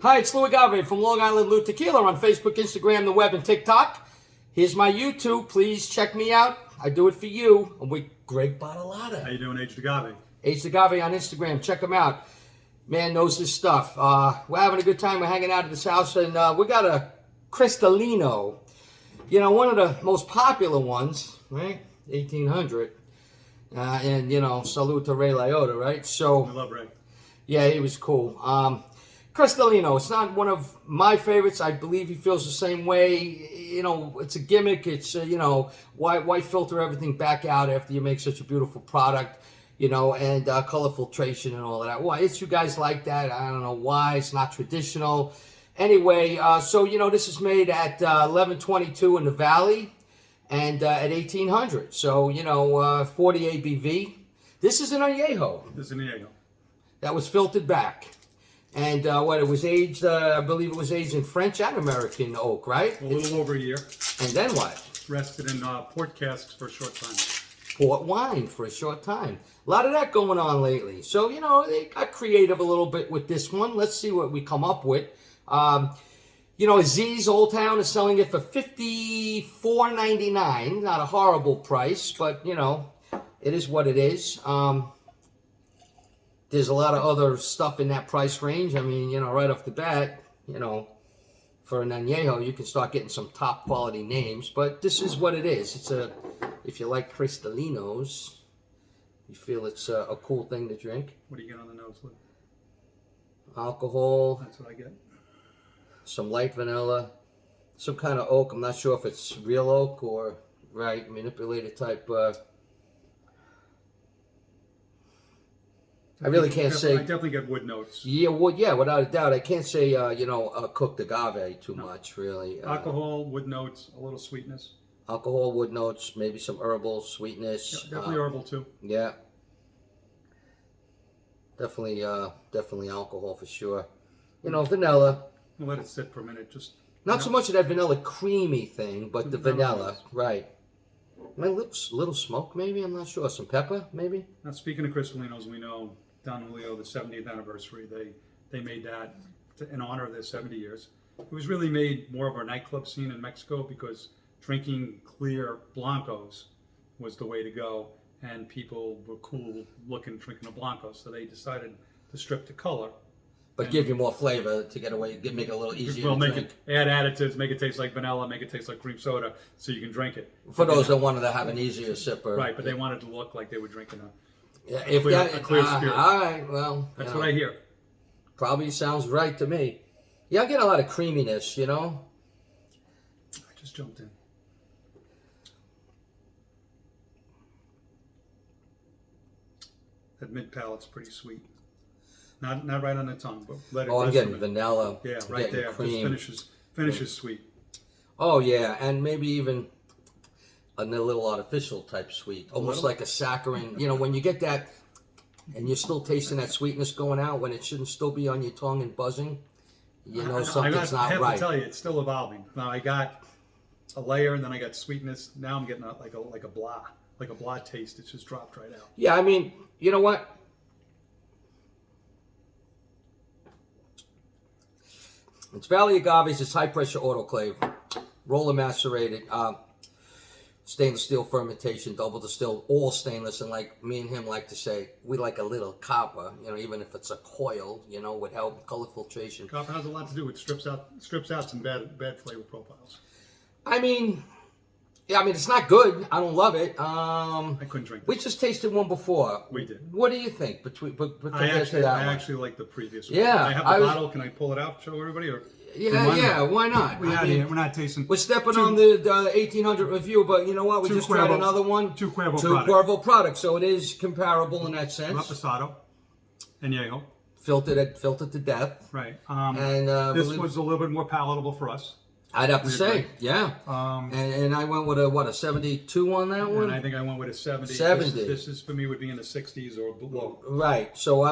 Hi, it's Lou Agave from Long Island Lou Tequila on Facebook, Instagram, the web, and TikTok. Here's my YouTube. Please check me out. I do it for you. I'm with Greg Bottolata. How you doing, Aged Agave? Aged Agave on Instagram. Check him out. Man knows his stuff. We're having a good time. We're hanging out at this house, and we got a Cristalino. You know, one of the most popular ones, right? 1800. And, you know, salute to Ray Liotta, right? So, I love Ray. Yeah, he was cool. Cristalino, it's not one of my favorites. I believe he feels the same way. You know, it's a gimmick. It's, you know, why filter everything back out after you make such a beautiful product, you know, and color filtration and all of that. Why? It's you guys like that. I don't know why. It's not traditional. Anyway, so, you know, this is made at 1122 in the Valley and at 1800. So, you know, 40 ABV. This is an Anejo. This is an Anejo. That was filtered back. And what, it was aged, I believe it was aged in French and American oak, right? A little over a year. And then what? Rested in port casks for a short time. Port wine for a short time. A lot of that going on lately. So, you know, they got creative a little bit with this one. Let's see what we come up with. You know, Aziz Old Town is selling it for $54.99. Not a horrible price, but, you know, it is what it is. There's a lot of other stuff in that price range. I mean, you know, right off the bat, you know, for an Anejo, you can start getting some top quality names. But this is what it is. It's a, if you like Cristalinos, you feel it's a cool thing to drink. What do you get on the nose, Lou? Alcohol. That's what I get. Some light vanilla. Some kind of oak. I'm not sure if it's real oak or, right, manipulated type. I really can't say. I definitely get wood notes. Yeah, well, yeah, without a doubt. I can't say, you know, cooked agave too much, really. Alcohol, wood notes, a little sweetness. Alcohol, wood notes, maybe some herbal sweetness. Yeah, definitely herbal too. Yeah. Definitely alcohol for sure. You know, vanilla. We'll let it sit for a minute. Just not so much of that vanilla creamy thing, but the vanilla, right. My lips, little smoke maybe, I'm not sure. Some pepper maybe? Now, speaking of Cristalinos, we know Don Julio, the 70th anniversary, they made that in honor of their 70 years. It was really made more of our nightclub scene in Mexico because drinking clear blancos was the way to go, and people were cool looking drinking a blanco, so they decided to strip the color. But give you more flavor to get away, make it a little easier to drink. Add additives, make it taste like vanilla, make it taste like cream soda, so you can drink it. For those that wanted to have an easier sipper. Right, but they wanted to look like they were drinking a clear spirit. All right, well. That's what I hear. Probably sounds right to me. Yeah, I get a lot of creaminess, you know. I just jumped in. That mid palate's pretty sweet. Not right on the tongue, but let it. Oh, I'm getting vanilla. Yeah, right there. Cream. Just finishes sweet. Oh yeah, and maybe even a little artificial type sweet, almost like a saccharine. You know, when you get that, and you're still tasting that sweetness going out when it shouldn't still be on your tongue and buzzing. You know something's not right. I have to tell you, it's still evolving. Now I got a layer, and then I got sweetness. Now I'm getting like a blah taste. It's just dropped right out. Yeah, I mean, you know what? It's Valley Agaves. It's high pressure autoclave, roller macerated, stainless steel fermentation, double distilled, all stainless. And like me and him like to say, we like a little copper. You know, even if it's a coil, you know, would help color filtration. Copper has a lot to do with strips out some bad flavor profiles. I mean, yeah, I mean it's not good. I don't love it. I couldn't drink. We just tasted one before. We did. What do you think? I actually like the previous one. Yeah, I have the bottle. Can I pull it out, show everybody? Or yeah, why not? We're not tasting. We're stepping on the 1800 review, but you know what? We just tried another one. Two Cuervo products, so it is comparable in that sense. Reposado, Anejo. Filtered to death. Right. And this was a little bit more palatable for us. I'd have to say, yeah. And I went with a 72 on that one? And I think I went with a 70. 70. This is for me would be in the 60s or below. Right. So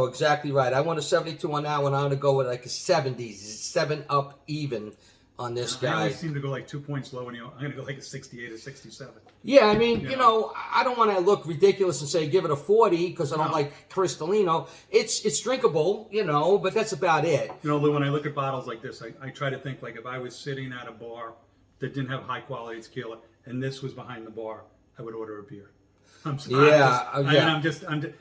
exactly right. I want a 72 on that one. I'm going to go with like a 70s, 7 up even on this I guy. always seem to go like 2 points low, and I'm going to go like a 68 or 67. Yeah, I mean, you know, I don't want to look ridiculous and say give it a 40 because I don't like Cristalino. It's drinkable, you know, but that's about it. You know, Lou, when I look at bottles like this, I try to think like if I was sitting at a bar that didn't have high quality tequila and this was behind the bar, I would order a beer. I'm sorry.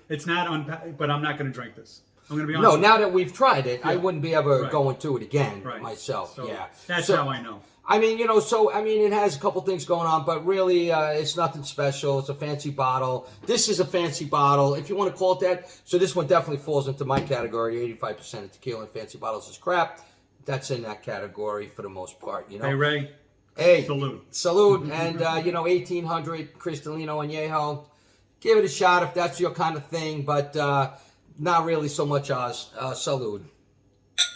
It's not on, but I'm not going to drink this. I'm going to be honest. No, now that we've tried it, I wouldn't be ever going to it again myself. So yeah. That's how I know. I mean, you know, it has a couple things going on, but really, it's nothing special. It's a fancy bottle. This is a fancy bottle, if you want to call it that. So this one definitely falls into my category. 85% of tequila in fancy bottles is crap. That's in that category for the most part, you know. Hey, Ray. Hey. Salute. And, 1800 Cristalino Anejo. Give it a shot if that's your kind of thing, but not really so much salud.